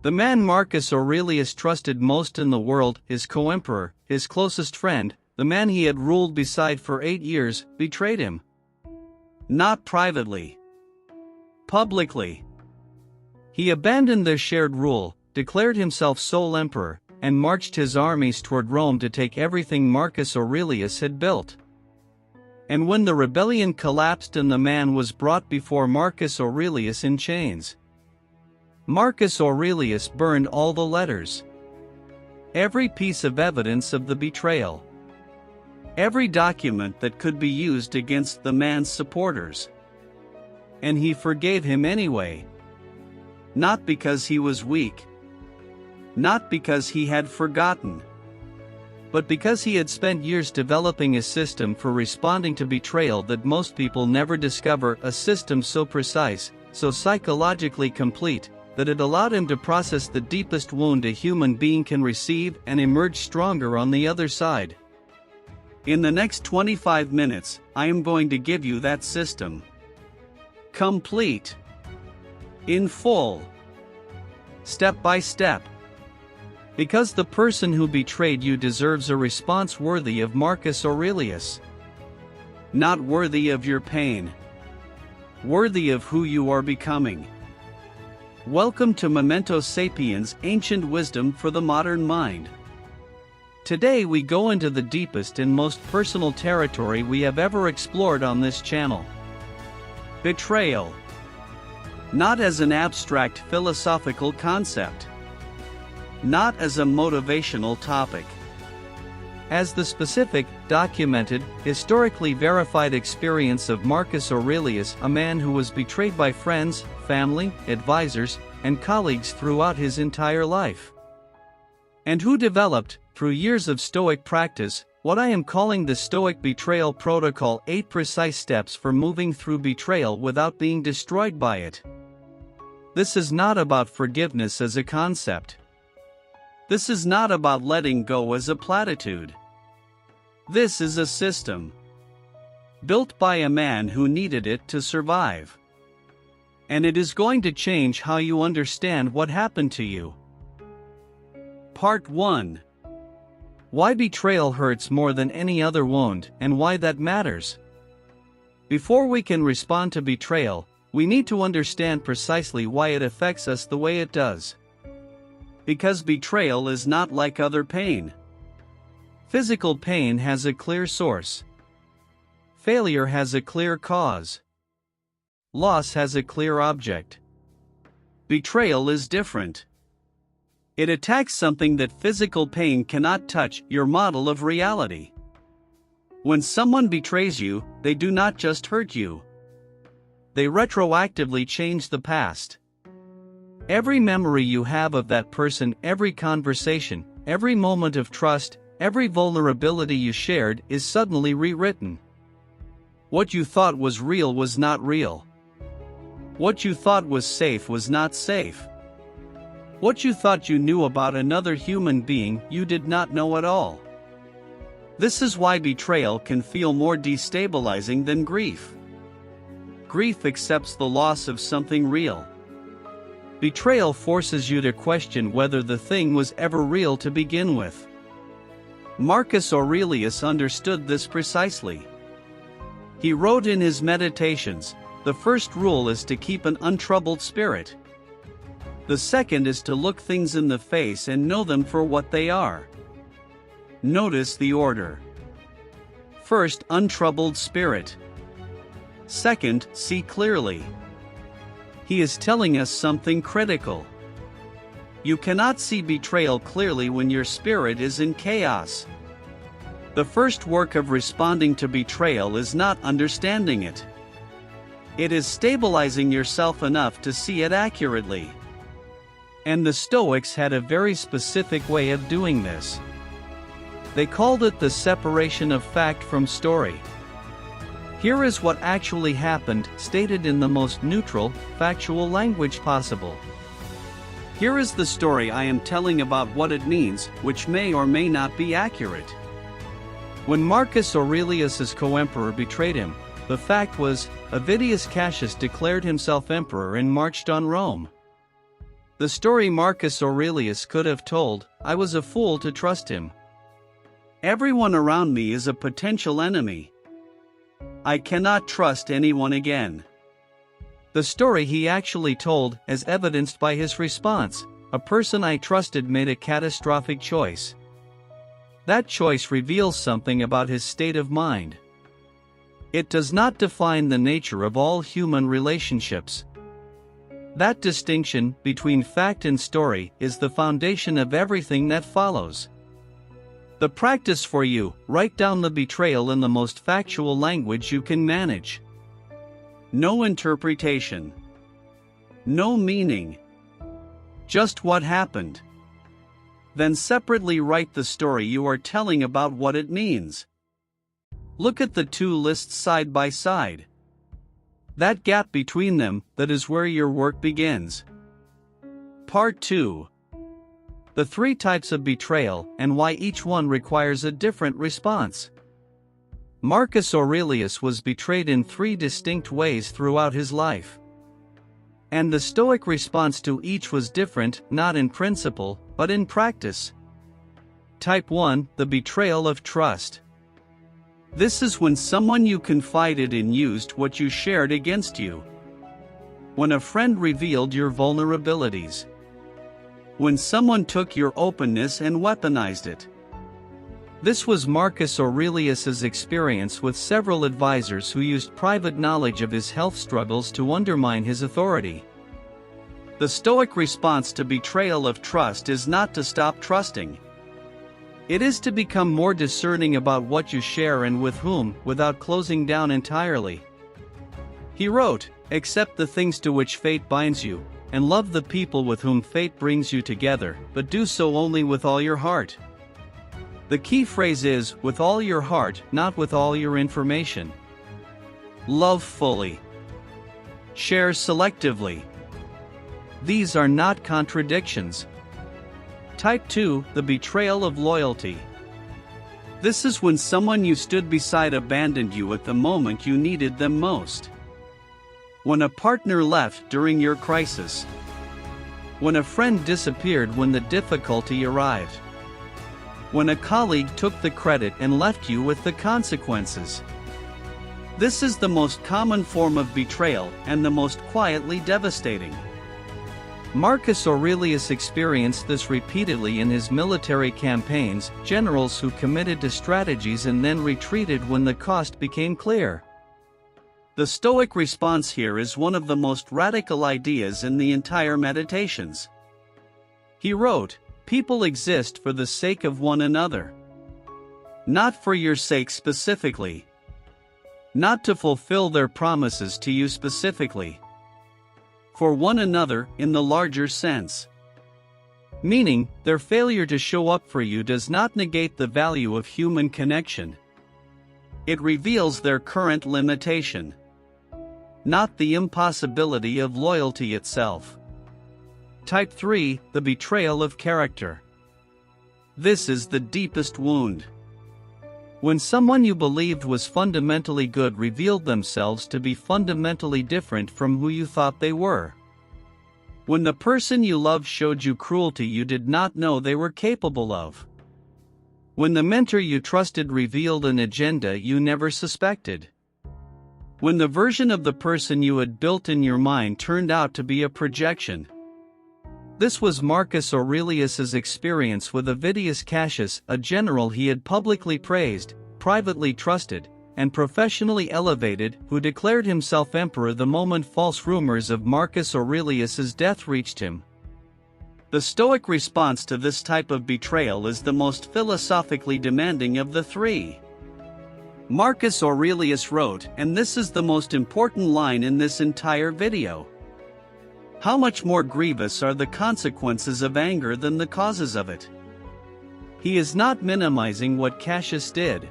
The man Marcus Aurelius trusted most in the world, his co-emperor, his closest friend, the man he had ruled beside for 8 years, betrayed him. Not privately. Publicly. He abandoned their shared rule, declared himself sole emperor, and marched his armies toward Rome to take everything Marcus Aurelius had built. And when the rebellion collapsed and the man was brought before Marcus Aurelius in chains, Marcus Aurelius burned all the letters. Every piece of evidence of the betrayal. Every document that could be used against the man's supporters. And he forgave him anyway. Not because he was weak. Not because he had forgotten. But because he had spent years developing a system for responding to betrayal that most people never discover, a system so precise, so psychologically complete, that it allowed him to process the deepest wound a human being can receive and emerge stronger on the other side. In the next 25 minutes, I am going to give you that system. Complete. In full. Step by step. Because the person who betrayed you deserves a response worthy of Marcus Aurelius. Not worthy of your pain. Worthy of who you are becoming. Welcome to Memento Sapiens, ancient wisdom for the modern mind. Today we go into the deepest and most personal territory we have ever explored on this channel. Betrayal. Not as an abstract philosophical concept. Not as a motivational topic. As the specific, documented, historically verified experience of Marcus Aurelius, a man who was betrayed by friends, family, advisors, and colleagues throughout his entire life. And who developed, through years of Stoic practice, what I am calling the Stoic Betrayal Protocol, 8 precise steps for moving through betrayal without being destroyed by it. This is not about forgiveness as a concept. This is not about letting go as a platitude. This is a system. Built by a man who needed it to survive. And it is going to change how you understand what happened to you. Part 1. Why betrayal hurts more than any other wound, and why that matters. Before we can respond to betrayal, we need to understand precisely why it affects us the way it does. Because betrayal is not like other pain. Physical pain has a clear source. Failure has a clear cause. Loss has a clear object. Betrayal is different. It attacks something that physical pain cannot touch, your model of reality. When someone betrays you, they do not just hurt you. They retroactively change the past. Every memory you have of that person, every conversation, every moment of trust, every vulnerability you shared is suddenly rewritten. What you thought was real was not real. What you thought was safe was not safe. What you thought you knew about another human being, you did not know at all. This is why betrayal can feel more destabilizing than grief. Grief accepts the loss of something real. Betrayal forces you to question whether the thing was ever real to begin with. Marcus Aurelius understood this precisely. He wrote in his Meditations, "The first rule is to keep an untroubled spirit. The second is to look things in the face and know them for what they are." Notice the order. First, untroubled spirit. Second, see clearly. He is telling us something critical. You cannot see betrayal clearly when your spirit is in chaos. The first work of responding to betrayal is not understanding it. It is stabilizing yourself enough to see it accurately. And the Stoics had a very specific way of doing this. They called it the separation of fact from story. Here is what actually happened, stated in the most neutral, factual language possible. Here is the story I am telling about what it means, which may or may not be accurate. When Marcus Aurelius's co-emperor betrayed him, the fact was, Avidius Cassius declared himself emperor and marched on Rome. The story Marcus Aurelius could have told, I was a fool to trust him. Everyone around me is a potential enemy. I cannot trust anyone again. The story he actually told, as evidenced by his response, a person I trusted made a catastrophic choice. That choice reveals something about his state of mind. It does not define the nature of all human relationships. That distinction between fact and story is the foundation of everything that follows. The practice for you: write down the betrayal in the most factual language you can manage. No interpretation. No meaning. Just what happened. Then separately write the story you are telling about what it means. Look at the two lists side by side. That gap between them, that is where your work begins. Part 2. The 3 types of betrayal and why each one requires a different response. Marcus Aurelius was betrayed in 3 distinct ways throughout his life. And the Stoic response to each was different, not in principle, but in practice. Type 1, the betrayal of trust. This is when someone you confided in used what you shared against you. When a friend revealed your vulnerabilities. When someone took your openness and weaponized it. This was Marcus Aurelius's experience with several advisors who used private knowledge of his health struggles to undermine his authority. The Stoic response to betrayal of trust is not to stop trusting. It is to become more discerning about what you share and with whom, without closing down entirely. He wrote, "Accept the things to which fate binds you, and love the people with whom fate brings you together, but do so only with all your heart." The key phrase is, with all your heart, not with all your information. Love fully. Share selectively. These are not contradictions. Type 2, the betrayal of loyalty. This is when someone you stood beside abandoned you at the moment you needed them most. When a partner left during your crisis. When a friend disappeared when the difficulty arrived. When a colleague took the credit and left you with the consequences. This is the most common form of betrayal and the most quietly devastating. Marcus Aurelius experienced this repeatedly in his military campaigns, generals who committed to strategies and then retreated when the cost became clear. The Stoic response here is one of the most radical ideas in the entire Meditations. He wrote, "People exist for the sake of one another. Not for your sake specifically. Not to fulfill their promises to you specifically. For one another in the larger sense." Meaning, their failure to show up for you does not negate the value of human connection. It reveals their current limitation. Not the impossibility of loyalty itself. Type 3, the betrayal of character. This is the deepest wound. When someone you believed was fundamentally good revealed themselves to be fundamentally different from who you thought they were. When the person you loved showed you cruelty you did not know they were capable of. When the mentor you trusted revealed an agenda you never suspected. When the version of the person you had built in your mind turned out to be a projection. This was Marcus Aurelius's experience with Avidius Cassius, a general he had publicly praised, privately trusted, and professionally elevated, who declared himself emperor the moment false rumors of Marcus Aurelius's death reached him. The Stoic response to this type of betrayal is the most philosophically demanding of the 3. Marcus Aurelius wrote, and this is the most important line in this entire video: "How much more grievous are the consequences of anger than the causes of it?" He is not minimizing what Cassius did.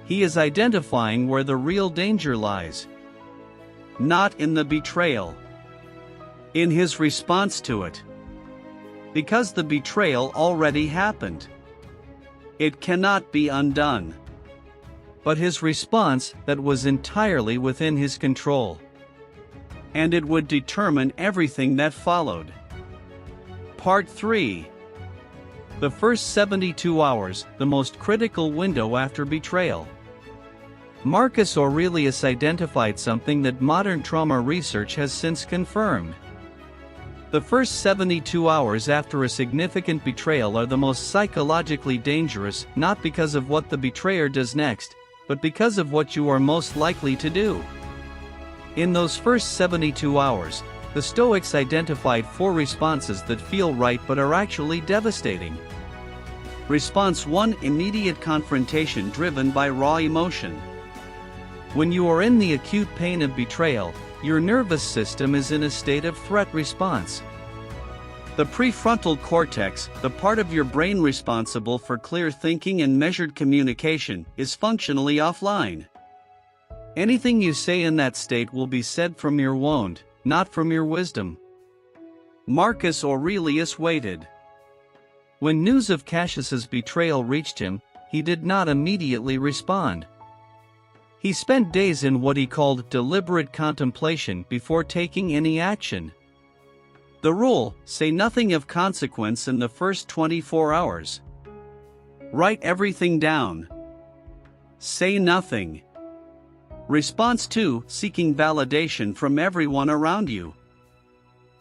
He is identifying where the real danger lies. Not in the betrayal. In his response to it. Because the betrayal already happened. It cannot be undone. But his response, that was entirely within his control. And it would determine everything that followed. Part 3. The first 72 hours, the most critical window after betrayal. Marcus Aurelius identified something that modern trauma research has since confirmed. The first 72 hours after a significant betrayal are the most psychologically dangerous, not because of what the betrayer does next, but because of what you are most likely to do. In those first 72 hours, the Stoics identified 4 responses that feel right but are actually devastating. Response 1: Immediate confrontation driven by raw emotion. When you are in the acute pain of betrayal, your nervous system is in a state of threat response. The prefrontal cortex, the part of your brain responsible for clear thinking and measured communication, is functionally offline. Anything you say in that state will be said from your wound, not from your wisdom. Marcus Aurelius waited. When news of Cassius's betrayal reached him, he did not immediately respond. He spent days in what he called deliberate contemplation before taking any action. The rule: say nothing of consequence in the first 24 hours. Write everything down. Say nothing. Response 2: seeking validation from everyone around you.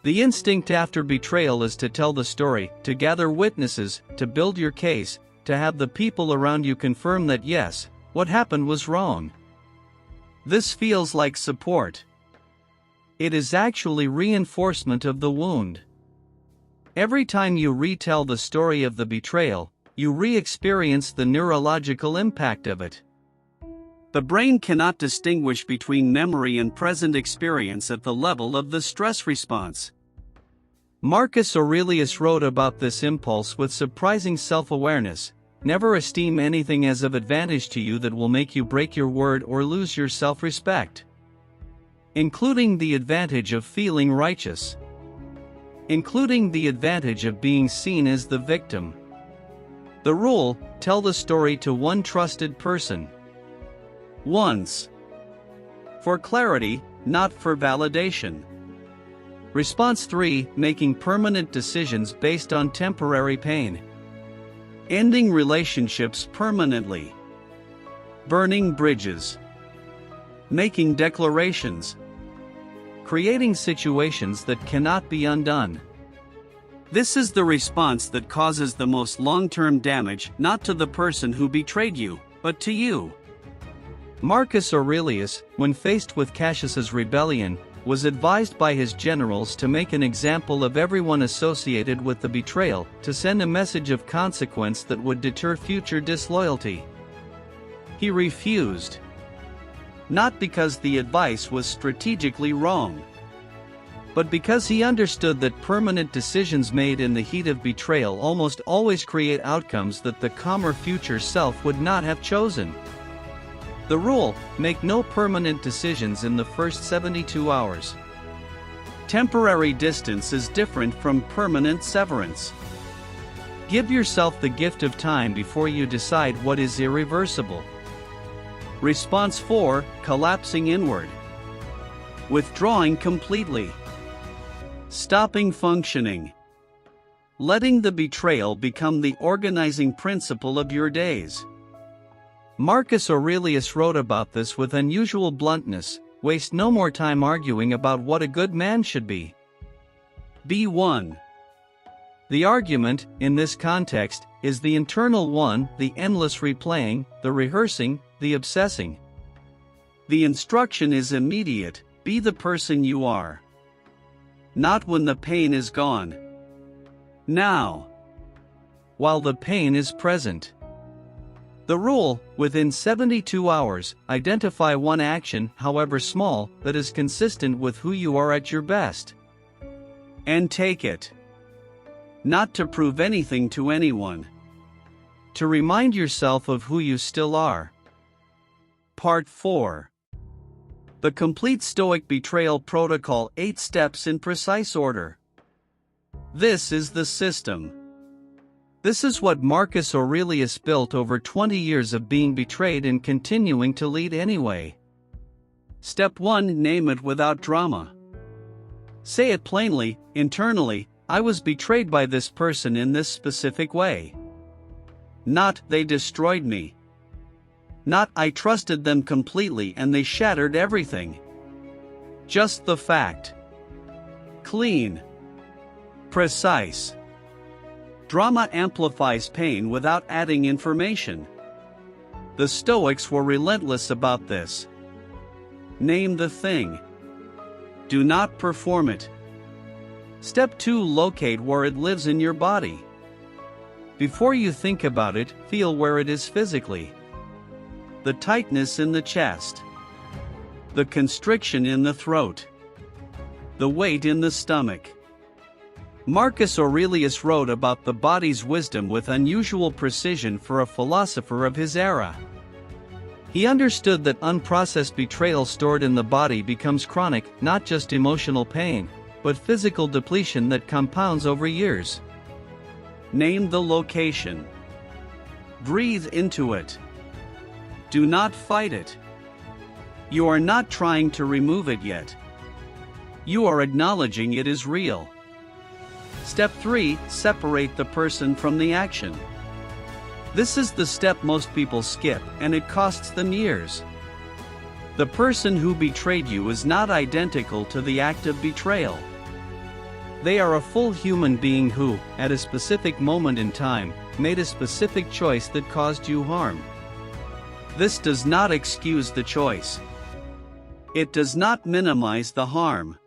The instinct after betrayal is to tell the story, to gather witnesses, to build your case, to have the people around you confirm that yes, what happened was wrong. This feels like support. It is actually reinforcement of the wound. Every time you retell the story of the betrayal, you re-experience the neurological impact of it. The brain cannot distinguish between memory and present experience at the level of the stress response. Marcus Aurelius wrote about this impulse with surprising self-awareness. Never esteem anything as of advantage to you that will make you break your word or lose your self-respect. Including the advantage of feeling righteous. Including the advantage of being seen as the victim. The rule: tell the story to one trusted person. Once. For clarity, not for validation. Response 3: making permanent decisions based on temporary pain. Ending relationships permanently. Burning bridges. Making declarations. Creating situations that cannot be undone. This is the response that causes the most long-term damage, not to the person who betrayed you, but to you. Marcus Aurelius, when faced with Cassius's rebellion, was advised by his generals to make an example of everyone associated with the betrayal, to send a message of consequence that would deter future disloyalty. He refused. Not because the advice was strategically wrong, but because he understood that permanent decisions made in the heat of betrayal almost always create outcomes that the calmer future self would not have chosen. The rule: make no permanent decisions in the first 72 hours. Temporary distance is different from permanent severance. Give yourself the gift of time before you decide what is irreversible. Response 4: collapsing inward. Withdrawing completely. Stopping functioning. Letting the betrayal become the organizing principle of your days. Marcus Aurelius wrote about this with unusual bluntness: waste no more time arguing about what a good man should be. B1. The argument, in this context, is the internal one, the endless replaying, the rehearsing, the obsessing. The instruction is immediate: be the person you are. Not when the pain is gone. Now. While the pain is present. The rule: within 72 hours, identify one action, however small, that is consistent with who you are at your best. And take it. Not to prove anything to anyone. To remind yourself of who you still are. Part 4. The Complete Stoic Betrayal Protocol: 8 steps in precise order. This is the system. This is what Marcus Aurelius built over 20 years of being betrayed and continuing to lead anyway. Step 1: name it without drama. Say it plainly, internally: I was betrayed by this person in this specific way. Not, they destroyed me. Not, I trusted them completely and they shattered everything. Just the fact. Clean. Precise. Drama amplifies pain without adding information. The Stoics were relentless about this. Name the thing. Do not perform it. Step 2. Locate where it lives in your body. Before you think about it, feel where it is physically. The tightness in the chest. The constriction in the throat. The weight in the stomach. Marcus Aurelius wrote about the body's wisdom with unusual precision for a philosopher of his era. He understood that unprocessed betrayal stored in the body becomes chronic, not just emotional pain, but physical depletion that compounds over years. Name the location. Breathe into it. Do not fight it. You are not trying to remove it yet. You are acknowledging it is real. Step 3. Separate the person from the action. This is the step most people skip, and it costs them years. The person who betrayed you is not identical to the act of betrayal. They are a full human being who, at a specific moment in time, made a specific choice that caused you harm. This does not excuse the choice. It does not minimize the harm.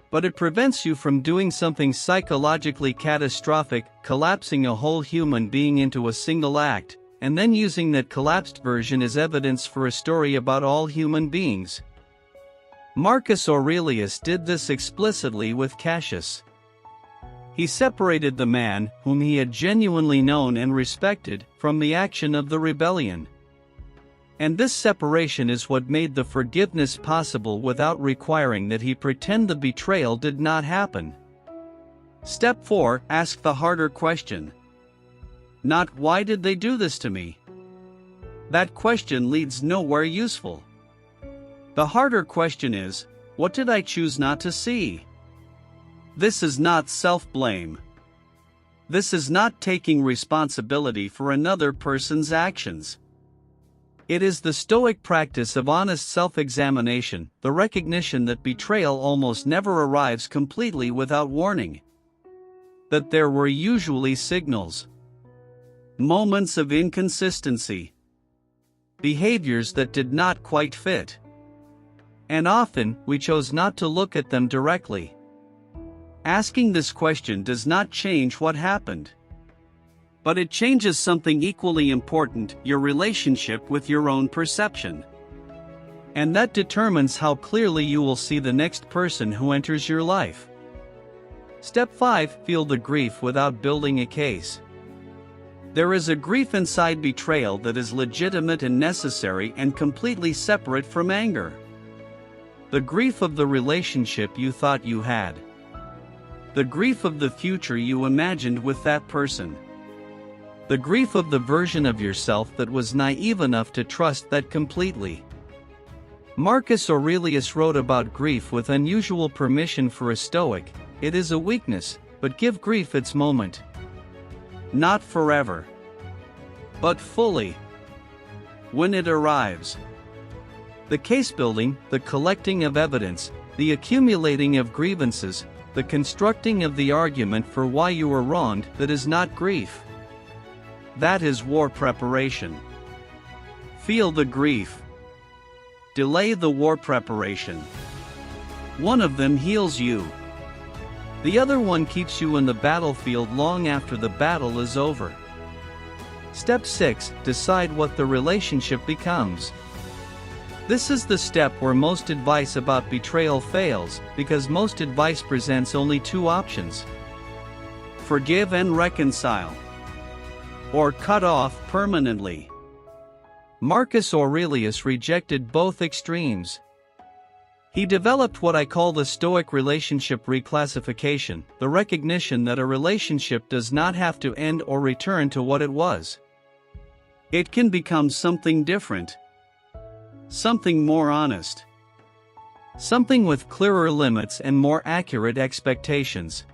But it prevents you from doing something psychologically catastrophic, collapsing a whole human being into a single act, and then using that collapsed version as evidence for a story about all human beings. Marcus Aurelius did this explicitly with Cassius. He separated the man, whom he had genuinely known and respected, from the action of the rebellion. And this separation is what made the forgiveness possible without requiring that he pretend the betrayal did not happen. Step 4. Ask the harder question. Not, why did they do this to me? That question leads nowhere useful. The harder question is, what did I choose not to see? This is not self-blame. This is not taking responsibility for another person's actions. It is the Stoic practice of honest self-examination, the recognition that betrayal almost never arrives completely without warning. That there were usually signals. Moments of inconsistency. Behaviors that did not quite fit. And often, we chose not to look at them directly. Asking this question does not change what happened. But it changes something equally important, your relationship with your own perception. And that determines how clearly you will see the next person who enters your life. Step 5. Feel the grief without building a case. There is a grief inside betrayal that is legitimate and necessary and completely separate from anger. The grief of the relationship you thought you had. The grief of the future you imagined with that person. The grief of the version of yourself that was naive enough to trust that completely. Marcus Aurelius wrote about grief with unusual permission for a Stoic. It is a weakness, but give grief its moment. Not forever, but fully. When it arrives. The case building, the collecting of evidence, the accumulating of grievances, the constructing of the argument for why you were wronged, that is not grief. That is war preparation. Feel the grief. Delay the war preparation. One of them heals you. The other one keeps you in the battlefield long after the battle is over. Step 6. Decide what the relationship becomes. This is the step where most advice about betrayal fails, because most advice presents only two options. Forgive and reconcile. Or cut off permanently. Marcus Aurelius rejected both extremes. He developed what I call the Stoic relationship reclassification, the recognition that a relationship does not have to end or return to what it was. It can become something different. Something more honest. Something with clearer limits and more accurate expectations.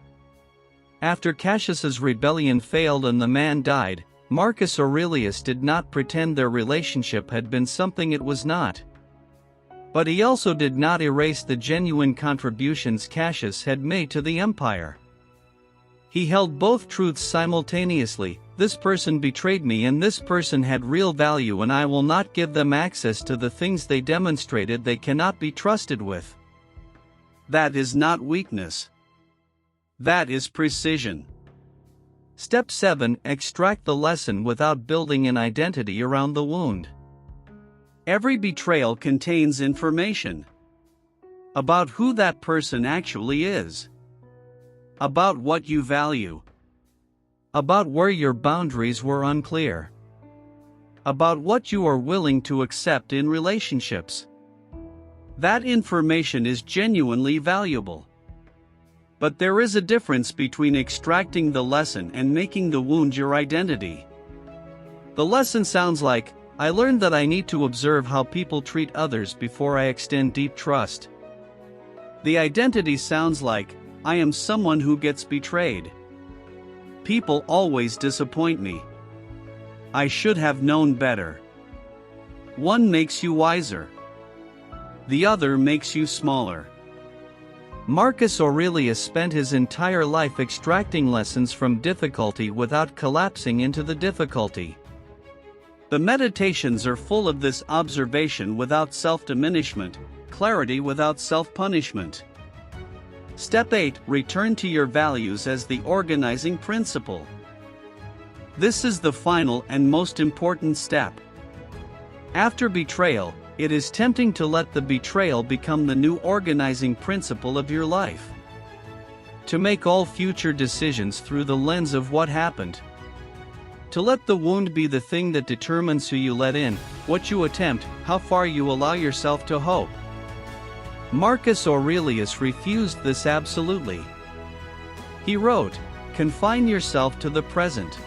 After Cassius's rebellion failed and the man died, Marcus Aurelius did not pretend their relationship had been something it was not. But he also did not erase the genuine contributions Cassius had made to the empire. He held both truths simultaneously: this person betrayed me and this person had real value, and I will not give them access to the things they demonstrated they cannot be trusted with. That is not weakness. That is precision. Step 7. Extract the lesson without building an identity around the wound. Every betrayal contains information about who that person actually is, about what you value, about where your boundaries were unclear, about what you are willing to accept in relationships. That information is genuinely valuable. But there is a difference between extracting the lesson and making the wound your identity. The lesson sounds like, I learned that I need to observe how people treat others before I extend deep trust. The identity sounds like, I am someone who gets betrayed. People always disappoint me. I should have known better. One makes you wiser. The other makes you smaller. Marcus Aurelius spent his entire life extracting lessons from difficulty without collapsing into the difficulty. The Meditations are full of this: observation without self-diminishment, clarity without self-punishment. Step 8. Return to your values as the organizing principle. This is the final and most important step. After betrayal, it is tempting to let the betrayal become the new organizing principle of your life. To make all future decisions through the lens of what happened. To let the wound be the thing that determines who you let in, what you attempt, how far you allow yourself to hope. Marcus Aurelius refused this absolutely. He wrote, confine yourself to the present.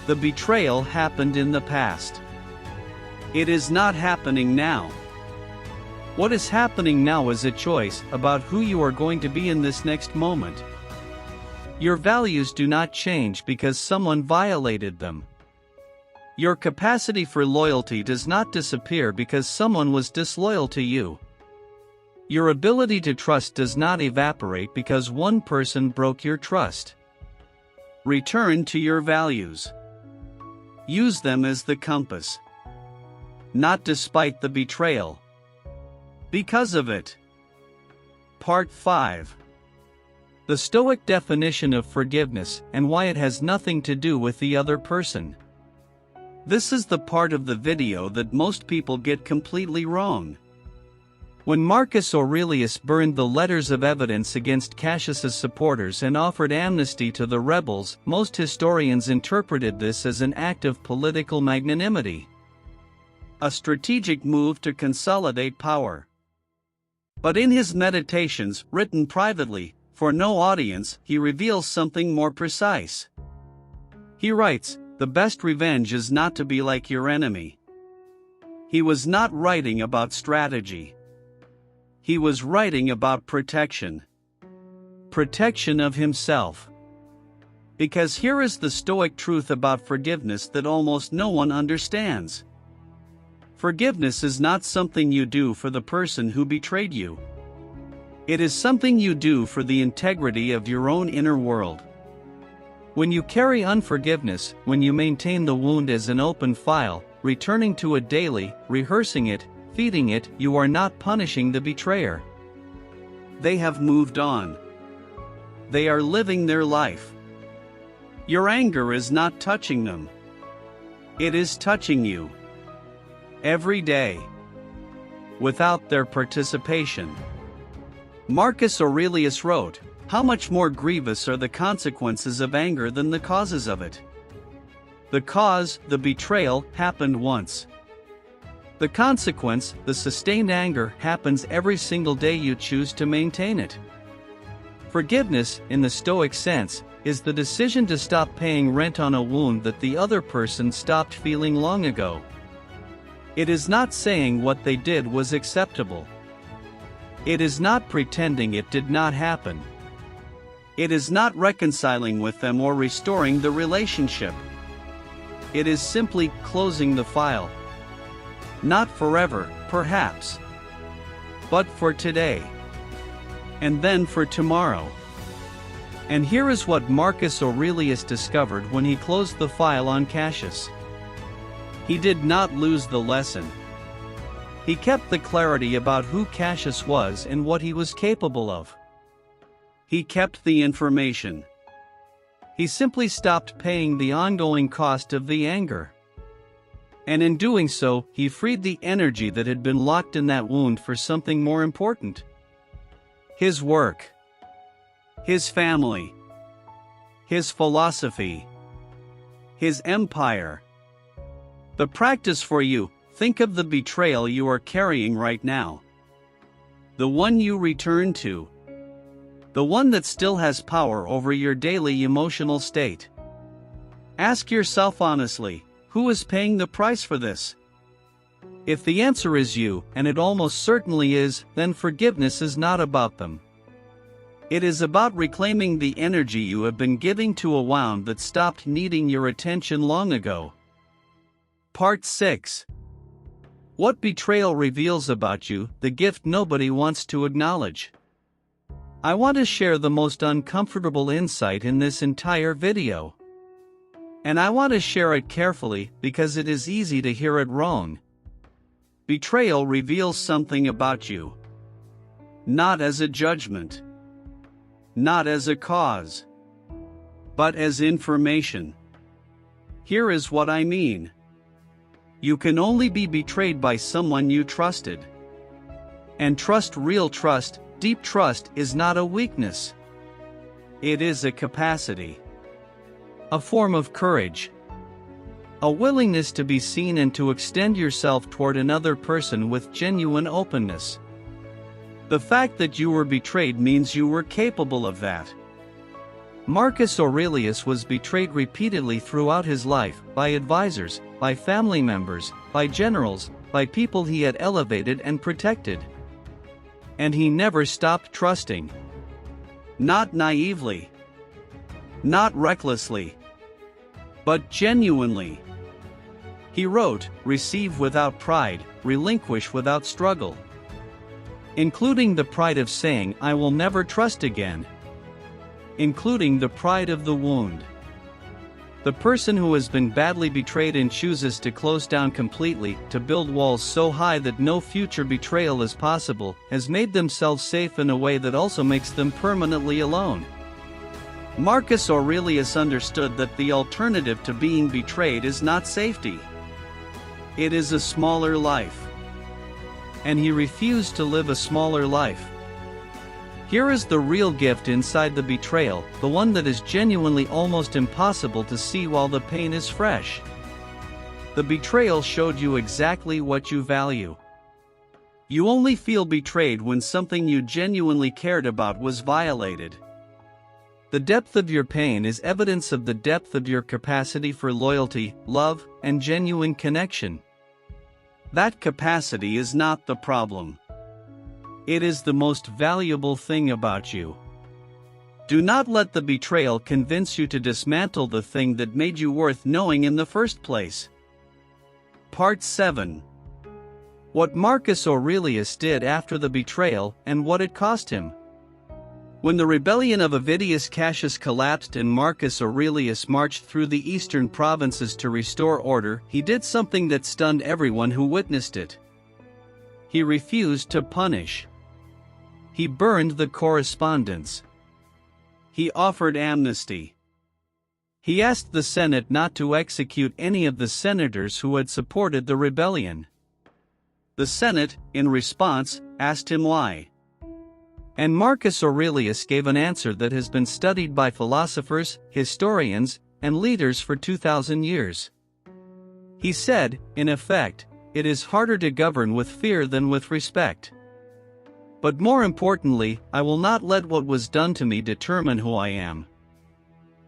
The betrayal happened in the past. It is not happening now. What is happening now is a choice about who you are going to be in this next moment. Your values do not change because someone violated them. Your capacity for loyalty does not disappear because someone was disloyal to you. Your ability to trust does not evaporate because one person broke your trust. Return to your values. Use them as the compass. Not despite the betrayal. Because of it. Part 5. The Stoic definition of forgiveness and why it has nothing to do with the other person. This is the part of the video that most people get completely wrong. When Marcus Aurelius burned the letters of evidence against Cassius's supporters and offered amnesty to the rebels, most historians interpreted this as an act of political magnanimity. A strategic move to consolidate power. But in his Meditations, written privately, for no audience, he reveals something more precise. He writes, the best revenge is not to be like your enemy. He was not writing about strategy. He was writing about protection. Protection of himself. Because here is the Stoic truth about forgiveness that almost no one understands. Forgiveness is not something you do for the person who betrayed you. It is something you do for the integrity of your own inner world. When you carry unforgiveness, when you maintain the wound as an open file, returning to it daily, rehearsing it, feeding it, you are not punishing the betrayer. They have moved on. They are living their life. Your anger is not touching them. It is touching you. Every day. Without their participation. Marcus Aurelius wrote, how much more grievous are the consequences of anger than the causes of it? The cause, the betrayal, happened once. The consequence, the sustained anger, happens every single day you choose to maintain it. Forgiveness, in the Stoic sense, is the decision to stop paying rent on a wound that the other person stopped feeling long ago. It is not saying what they did was acceptable. It is not pretending it did not happen. It is not reconciling with them or restoring the relationship. It is simply closing the file. Not forever, perhaps, but for today. And then for tomorrow. And here is what Marcus Aurelius discovered when he closed the file on Cassius. He did not lose the lesson. He kept the clarity about who Cassius was and what he was capable of. He kept the information. He simply stopped paying the ongoing cost of the anger. And in doing so, he freed the energy that had been locked in that wound for something more important. His work. His family. His philosophy. His empire. The practice for you: think of the betrayal you are carrying right now. The one you return to. The one that still has power over your daily emotional state. Ask yourself honestly, who is paying the price for this? If the answer is you, and it almost certainly is, then forgiveness is not about them. It is about reclaiming the energy you have been giving to a wound that stopped needing your attention long ago. Part 6. What betrayal reveals about you, the gift nobody wants to acknowledge. I want to share the most uncomfortable insight in this entire video. And I want to share it carefully because it is easy to hear it wrong. Betrayal reveals something about you. Not as a judgment. Not as a cause. But as information. Here is what I mean. You can only be betrayed by someone you trusted. And trust, real trust, deep trust, is not a weakness. It is a capacity. A form of courage. A willingness to be seen and to extend yourself toward another person with genuine openness. The fact that you were betrayed means you were capable of that. Marcus Aurelius was betrayed repeatedly throughout his life, by advisors, by family members, by generals, by people he had elevated and protected. And he never stopped trusting. Not naively. Not recklessly. But genuinely. He wrote, "Receive without pride, relinquish without struggle." Including the pride of saying, "I will never trust again." Including the pride of the wound. The person who has been badly betrayed and chooses to close down completely, to build walls so high that no future betrayal is possible, has made themselves safe in a way that also makes them permanently alone. Marcus Aurelius understood that the alternative to being betrayed is not safety. It is a smaller life. And he refused to live a smaller life. Here is the real gift inside the betrayal, the one that is genuinely almost impossible to see while the pain is fresh. The betrayal showed you exactly what you value. You only feel betrayed when something you genuinely cared about was violated. The depth of your pain is evidence of the depth of your capacity for loyalty, love, and genuine connection. That capacity is not the problem. It is the most valuable thing about you. Do not let the betrayal convince you to dismantle the thing that made you worth knowing in the first place. Part 7. What Marcus Aurelius did after the betrayal and what it cost him. When the rebellion of Avidius Cassius collapsed and Marcus Aurelius marched through the eastern provinces to restore order, he did something that stunned everyone who witnessed it. He refused to punish. He burned the correspondence. He offered amnesty. He asked the Senate not to execute any of the senators who had supported the rebellion. The Senate, in response, asked him why. And Marcus Aurelius gave an answer that has been studied by philosophers, historians, and leaders for 2,000 years. He said, in effect, "It is harder to govern with fear than with respect. But more importantly, I will not let what was done to me determine who I am."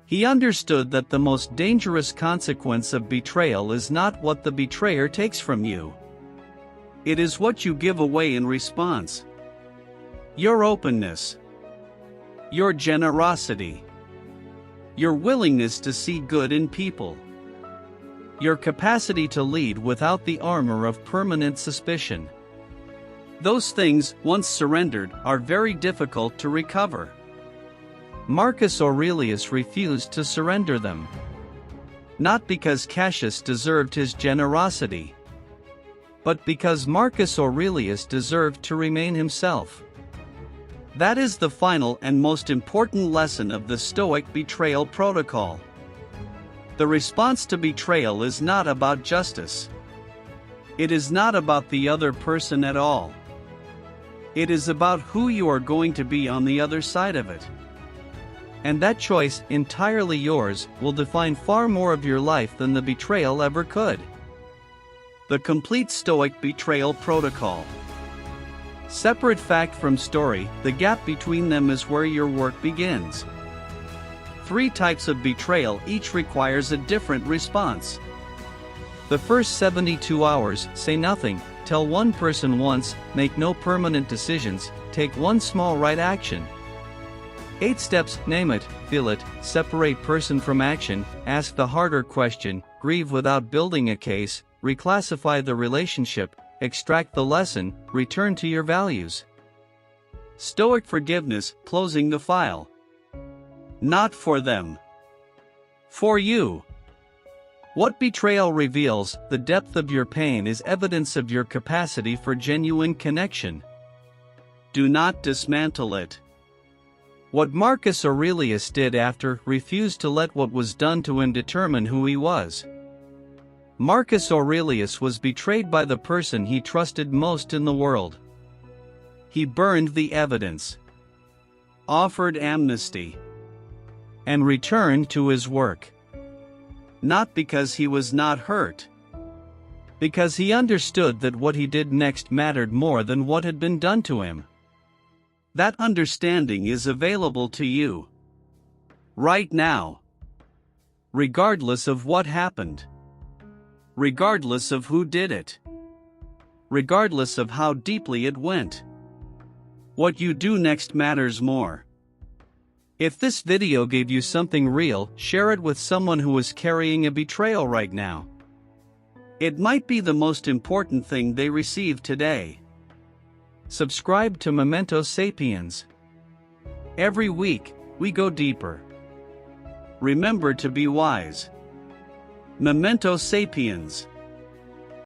He understood that the most dangerous consequence of betrayal is not what the betrayer takes from you. It is what you give away in response. Your openness. Your generosity. Your willingness to see good in people. Your capacity to lead without the armor of permanent suspicion. Those things, once surrendered, are very difficult to recover. Marcus Aurelius refused to surrender them. Not because Cassius deserved his generosity, but because Marcus Aurelius deserved to remain himself. That is the final and most important lesson of the Stoic Betrayal Protocol. The response to betrayal is not about justice. It is not about the other person at all. It is about who you are going to be on the other side of it. And that choice, entirely yours, will define far more of your life than the betrayal ever could. The complete Stoic Betrayal Protocol. Separate fact from story, the gap between them is where your work begins. 3 types of betrayal, each requires a different response. The first 72 hours, say nothing, tell one person once, make no permanent decisions, take one small right action. 8 steps, name it, feel it, separate person from action, ask the harder question, grieve without building a case, reclassify the relationship, extract the lesson, return to your values. Stoic forgiveness, closing the file. Not for them. For you. What betrayal reveals, the depth of your pain, is evidence of your capacity for genuine connection. Do not dismantle it. What Marcus Aurelius did after refused to let what was done to him determine who he was. Marcus Aurelius was betrayed by the person he trusted most in the world. He burned the evidence, offered amnesty, and returned to his work. Not because he was not hurt, because he understood that what he did next mattered more than what had been done to him. That understanding is available to you right now, regardless of what happened, regardless of who did it, regardless of how deeply it went. What you do next matters more. If this video gave you something real, share it with someone who is carrying a betrayal right now. It might be the most important thing they receive today. Subscribe to Memento Sapiens. Every week, we go deeper. Remember to be wise. Memento Sapiens.